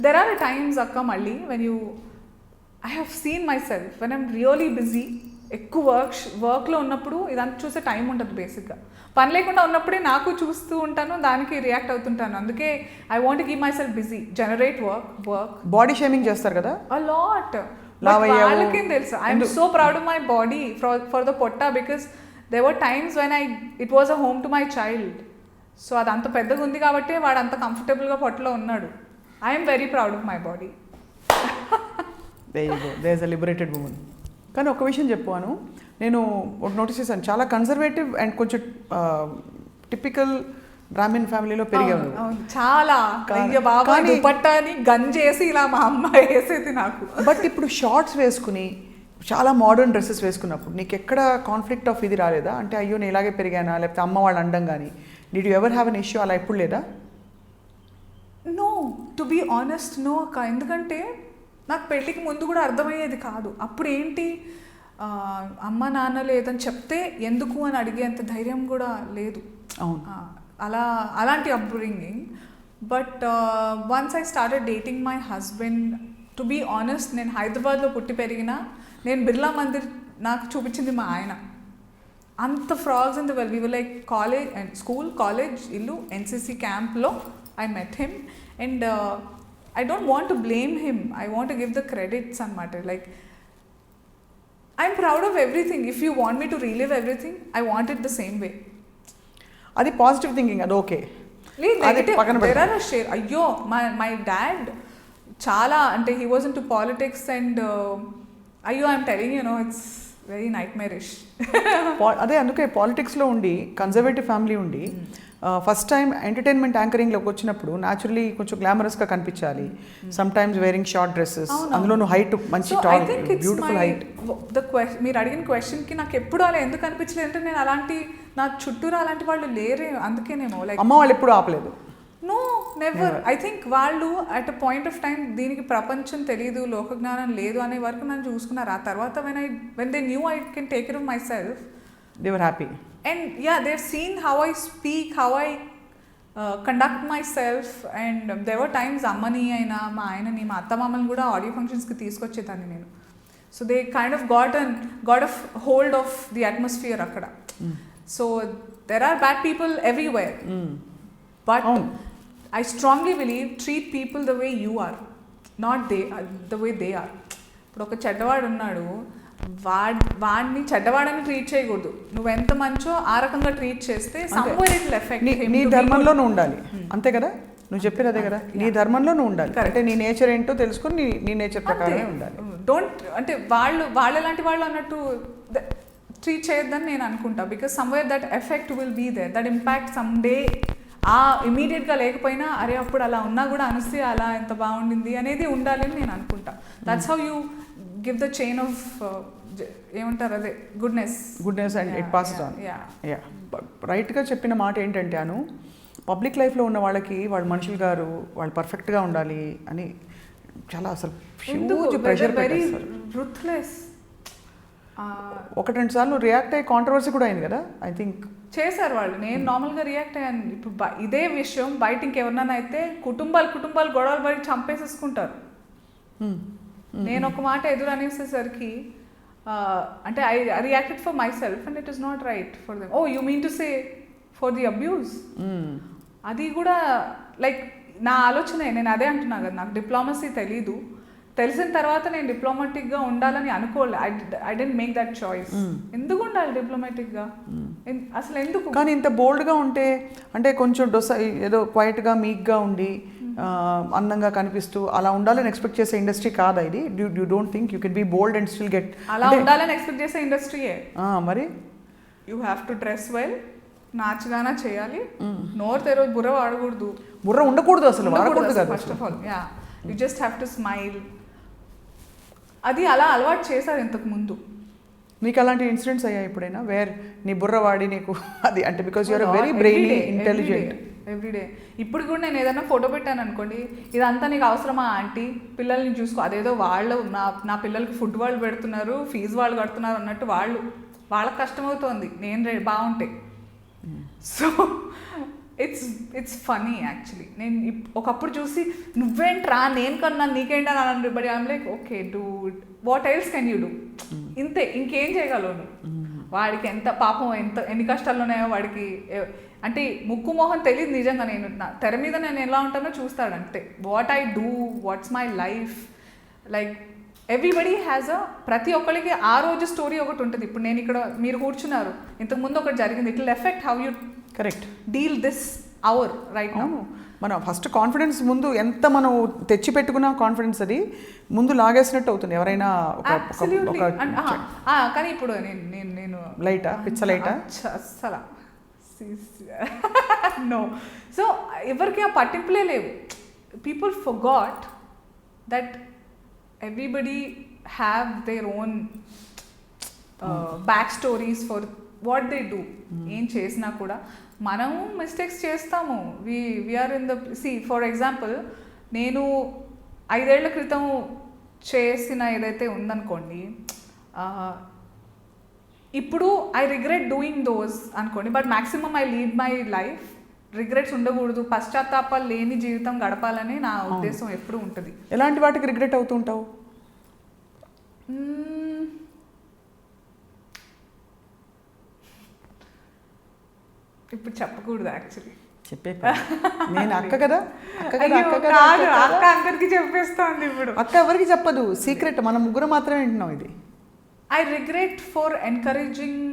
there are times akka malli when I have seen myself when I'm really busy, ఎక్కువ వర్క్లో ఉన్నప్పుడు ఇదంతా చూసే టైం ఉంటుంది. బేసిక్గా పని లేకుండా ఉన్నప్పుడే నాకు చూస్తూ ఉంటాను, దానికి రియాక్ట్ అవుతుంటాను. అందుకే I want keep myself busy, generate work. Body shaming చేస్తారు కదా అ లాట్. వాళ్ళకేం తెలుసు, I'm so proud of my body for the పొట్ట, because there were times when it was a home to my child. So అది అంత పెద్దగా ఉంది కాబట్టి వాడు అంత కంఫర్టబుల్గా పొట్టలో ఉన్నాడు. I'm very proud of my body. There is a liberated woman. కానీ ఒక విషయం చెప్పాను, నేను ఒకటి నోటీస్ చేశాను, చాలా కన్సర్వేటివ్ అండ్ కొంచెం టిపికల్ బ్రాహ్మిన్ ఫ్యామిలీలో పెరిగాను చాలా. దుపట్టాని గంజేసి ఇలా మా అమ్మ వేసేది నాకు. బట్ ఇప్పుడు షార్ట్స్ వేసుకుని చాలా మోడర్న్ డ్రెస్సెస్ వేసుకున్నప్పుడు నీకు ఎక్కడ కాన్ఫ్లిక్ట్ ఆఫ్ ఇది రాలేదా? అంటే అయ్యో నేను ఇలాగే పెరిగానా, లేకపోతే అమ్మ వాళ్ళు అండం కానీ, did you ever have an issue అలా ఎప్పుడు లేదా? No, to be honest no అక్క. ఎందుకంటే నాకు పెళ్ళికి ముందు కూడా అర్థమయ్యేది కాదు. అప్పుడు ఏంటి, అమ్మ నాన్న లేదని చెప్తే ఎందుకు అని అడిగేంత ధైర్యం కూడా లేదు. అవును, అలాంటి upbringing. But once I started dating my husband, to be honest నేను హైదరాబాద్లో పుట్టి పెరిగిన, నేను బిర్లా మందిర్ నాకు చూపించింది మా ఆయన. అంత frogs in the well, we were like college and school, college, ఇల్లు, ఎన్సీసీ క్యాంప్లో I met him. And I don't want to blame him. I want to give the credits and matter. Like, I'm proud of everything. If you want me to relive everything, I want it the same way. అది positive thinking, అది okay. There are a share. Ayyo, my dad chala ante he was into politics and ayyo, I'm telling you, it's very nightmarish. అదే అందుకే పాలిటిక్స్లో ఉండి conservative family ఉండి first time entertainment యాంకరింగ్లోకి వచ్చినప్పుడు naturally కొంచెం గ్లామరస్గా కనిపించాలి. Some times wearing short dresses, అందులోనూ height మంచి టాల్ బ్యూటిఫుల్ హైట్. మీరు అడిగిన క్వశ్చన్కి నాకు ఎప్పుడు అలా ఎందుకు అనిపించలేదు అంటే, నేను అలాంటి నా చుట్టూరా అలాంటి వాళ్ళు లేరే, అందుకేనేమో. లైక్ అమ్మ వాళ్ళు ఎప్పుడు ఆపలేదు? No, never. ఐ థింక్ వాళ్ళు at a point of time దీనికి ప్రపంచం తెలియదు, లోకజ్ఞానం లేదు అనే వరకు నన్ను చూసుకున్నారు. ఆ తర్వాత when they knew I can take care of myself, they were happy. And yeah, they've seen how I speak, how I conduct myself. And there were times అమ్మని అయినా మా ఆయనని, మా అత్త మామని కూడా ఆడియో ఫంక్షన్స్కి తీసుకొచ్చేదాన్ని నేను. So they kind of got a hold of the atmosphere అక్కడ. So there are bad people everywhere. But I strongly believe treat people the way you are, not the way they are. ఇప్పుడు ఒక చెడ్డవాడు ఉన్నాడు, వాడిని చెడ్డవాడని treat చేయకూడదు. నువ్వు ఎంత మంచో ఆ రకంగా ట్రీట్ చేస్తే somewhere it will affect him. నీ ధర్మంలో నువ్వు ఉండాలి, అంతే కదా? నువ్వు చెప్పేది అదే కదా, నీ ధర్మంలో నువ్వు ఉండాలి. అంటే నీ నేచర్ ఏంటో తెలుసుకొని నీ నేచర్ ప్రకారమే ఉండాలి. డోంట్ అంటే వాళ్ళు ఎలాంటి వాళ్ళు అన్నట్టు ట్రీట్ చేయొద్దని నేను అనుకుంటా. Because somewhere that effect will be there, that impact some day. ఇమీడియట్గా లేకపోయినా అరే అప్పుడు అలా ఉన్నా కూడా అనిస్తే అలా ఎంత బాగుండింది అనేది ఉండాలి అని నేను అనుకుంటా. That's how you give the chain of ఏమంటారు అదే goodness and it pass on. రైట్గా చెప్పిన మాట ఏంటంటే అను, పబ్లిక్ లైఫ్లో ఉన్న వాళ్ళకి వాళ్ళ మనుషులు గారు వాళ్ళు పర్ఫెక్ట్గా ఉండాలి అని చాలా అసలు హ్యూజ్ ప్రెషర్ పెట్టేస్తారు. రూత్లెస్. ఒకటి రెండు సార్లు రియాక్ట్ అయ్యి కాంట్రవర్సీ కూడా అయింది కదా, ఐ థింక్ చేశారు వాళ్ళు. నేను నార్మల్గా రియాక్ట్ అయ్యాను. ఇప్పుడు ఇదే విషయం బయట ఇంకెవరినైనా అయితే కుటుంబాలు గొడవలు పడి చంపేసేసుకుంటారు. నేను ఒక మాట ఎదురు అనేసేసరికి అంటే I reacted for myself and it is not right for them. Oh you mean to say for the abuse. అది కూడా లైక్ నా ఆలోచనే, నేను అదే అంటున్నా కదా, నాకు డిప్లొమసీ తెలీదు. తెలిసిన తర్వాత నేను డిప్లొమాటిక్గా ఉండాలని అనుకోలే. I didn't make that choice. ఎందుకు ఉండాలి డిప్లొమాటిక్గా అసలు ఎందుకు? కానీ ఇంత బోల్డ్గా ఉంటే అంటే కొంచెం ఏదో క్వైట్గా మీక్గా ఉండి అందంగా కనిపిస్తూ అలా ఉండాలని ఎక్స్పెక్ట్ చేసే ఇండస్ట్రీ కాదా ఇది? You don't think you can be bold and still get అలా ఉండాలని ఎక్స్పెక్ట్ చేసే ఇండస్ట్రీయే. మరి you have to dress well, నాచుగానా చేయాలి, నోరు తెరవదు, బుర్ర వాడకూడదు, బుర్ర ఉండకూడదు అసలు, వాడకూడదు కదా first of all. Yeah, you just have to smile. అది అలా అలవాటు చేశారు ఇంతకు ముందు. నీకు అలాంటి ఇన్సిడెంట్స్ అయ్యాయి ఎప్పుడైనా వేర్ నీ బుర్ర వాడి నీకు అది అంటే because you're very brainy intelligent? Everyday. ఇప్పుడు కూడా నేను ఏదైనా ఫోటో పెట్టాను అనుకోండి, ఇదంతా నీకు అవసరమా ఆంటీ, పిల్లల్ని చూసుకో, అదేదో వాళ్ళు నా పిల్లలకి ఫుడ్ వాళ్ళు పెడుతున్నారు, ఫీజు వాళ్ళు కడుతున్నారు అన్నట్టు వాళ్ళకి కష్టమవుతోంది నేను బాగుంటే. So it's funny actually. నేను ఒకప్పుడు చూసి నువ్వేంట్రా నేను కన్నా నీకేంటా అని అన్నారు, but I'm like okay dude what else can you do, ఇంతే ఇంకేం చేయగలవు నువ్వు. వాడికి ఎంత పాపం ఎన్ని కష్టాలు ఉన్నాయో వాడికి, అంటే ముక్కు మోహన్ తెలియదు నిజంగా. నేను తెర మీద నేను ఎలా ఉంటానో చూస్తాడు అంతే. What I do, what's my life, like everybody has ప్రతి ఒక్కరికి ఆ రోజు స్టోరీ ఒకటి ఉంటుంది. ఇప్పుడు నేను ఇక్కడ మీరు కూర్చున్నారు, ఇంతకుముందు ఒకటి జరిగింది, it will affect how you correct deal this hour right now. మనం ఫస్ట్ కాన్ఫిడెన్స్ ముందు ఎంత మనం తెచ్చి పెట్టుకున్న కాన్ఫిడెన్స్ అది ముందు లాగేసినట్టు అవుతుంది ఎవరైనా. కానీ ఇప్పుడు నేను లైటా పిచ్చ లైటా అస్సలు నో. సో ఎవరికి ఆ పట్టింపులే లేవు. People forgot that everybody have their own back stories for what they do. ఏం చేసినా కూడా మనము మిస్టేక్స్ చేస్తాము. We're in the for example, నేను 5 ఏళ్ల క్రితం చేసిన ఏదైతే ఉందనుకోండి, ఇప్పుడు ఐ రిగ్రెట్ డూయింగ్ దోస్ అనుకోండి, but maximum I lead my life regrets ఉండకూడదు, పశ్చాత్తాపాలు లేని జీవితం గడపాలని నా ఉద్దేశం ఎప్పుడు ఉంటుంది. ఎలాంటి వాటికి రిగ్రెట్ అవుతుంటావు? ఇప్పుడు చెప్పకూడదు యాక్చువల్లీ. చెప్పే నేను అక్క కదా, అక్క అందరికి చెప్పేస్తాను. ఇప్పుడు అక్క ఎవరికి చెప్పదు, సీక్రెట్, మన ముగ్గురు మాత్రమే వింటున్నాం ఇది. I regret for encouraging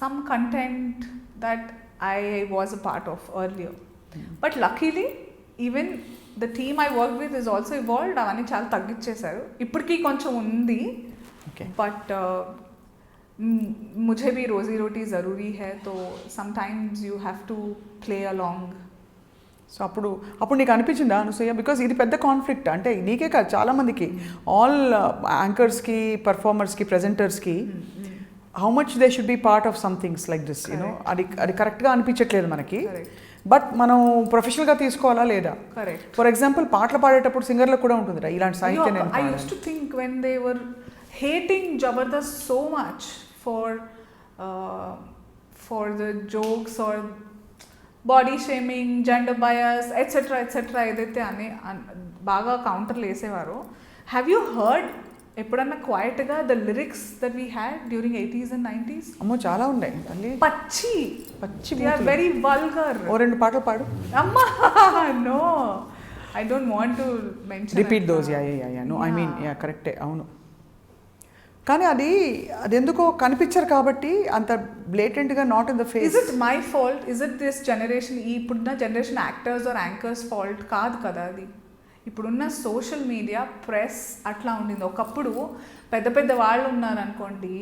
some content that I was a part of earlier, but luckily even the team I work with is also evolved. అవన్నీ చాలా తగ్గించేశారు, ఇప్పటికీ కొంచెం ఉంది, బట్ मुझे भी रोजी रोटी ज़रूरी है, तो sometimes you have to play along. So అప్పుడు నీకు అనిపించిందా అనసూయ, బికాజ్ ఇది పెద్ద కాన్ఫ్లిక్ట్, అంటే నీకే కాదు చాలామందికి, ఆల్ యాంకర్స్కి, పర్ఫార్మర్స్కి, ప్రెజెంటర్స్కి, how much they should be part of somethings like this, you know, అది కరెక్ట్గా అనిపించట్లేదు మనకి. బట్ మనం ప్రొఫెషనల్గా తీసుకోవాలా లేదా? ఫర్ ఎగ్జాంపుల్ పాటలు పాడేటప్పుడు సింగర్లకు కూడా ఉంటుంది ఇలాంటి సాహిత్యం. I used to think when they were hating Jabardast so much for the jokes or body shaming, gender bias, etc. ఏదైతే అని బాగా కౌంటర్లు వేసేవారు. హ్యావ్ యూ హర్డ్ ఎప్పుడన్నా క్వైట్గా the lyrics that we had during 80s and 90s? అమ్మో చాలా ఉన్నాయి. పచ్చి దే ఆర్ వెరీ వల్గర్. ఓ 2 పాటలు పాడు. అమ్మా no, I don't want to mention. Repeat those. Yeah no, I mean yeah కరెక్టే, అవును. కానీ అది ఎందుకో కనిపించరు కాబట్టి అంత బ్లేటెంట్గా not in the face. Is it my fault? Is it this generation, ఇప్పుడున్న generation actors or anchors fault కాదు కదా అది. ఇప్పుడున్న సోషల్ మీడియా, ప్రెస్ అట్లా ఉండింది. ఒకప్పుడు పెద్ద వాళ్ళు ఉన్నారనుకోండి,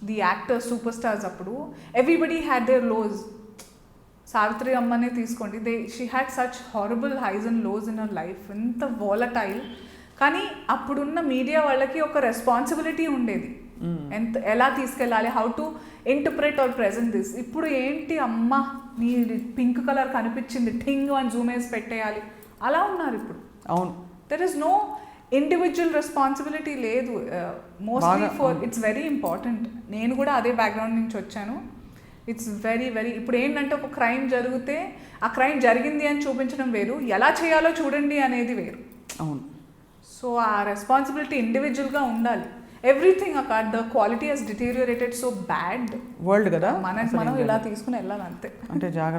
ది యాక్టర్స్, సూపర్ స్టార్స్, అప్పుడు everybody had their lows. Savitri అమ్మనే తీసుకోండి, she had such horrible highs and lows in her life, ఎంత వాలటైల్. కానీ అప్పుడున్న మీడియా వాళ్ళకి ఒక రెస్పాన్సిబిలిటీ ఉండేది, ఎలా తీసుకెళ్ళాలి, how to interpret or present this. ఇప్పుడు ఏంటి, అమ్మ నీ పింక్ కలర్ కనిపించింది, ఠింగ్ అని జూమ్ వేసి పెట్టేయాలి, అలా ఉన్నారు ఇప్పుడు. అవును, there is no individual responsibility లేదు. Mostly it's very important. నేను కూడా అదే బ్యాక్గ్రౌండ్ నుంచి వచ్చాను. ఇట్స్ వెరీ ఇప్పుడు ఏంటంటే ఒక క్రైమ్ జరిగితే ఆ క్రైమ్ జరిగింది అని చూపించడం వేరు, ఎలా చేయాలో చూడండి అనేది వేరు. అవును. సో ఆ రెస్పాన్సిబిలిటీ ఇండివిజువల్గా ఉండాలి. ఎవ్రీథింగ్ అక్కడ the quality has deteriorated so bad. World కదా, మనం ఇలా తీసుకుని వెళ్ళాలి అంతే. అంటే జాగ్రత్త.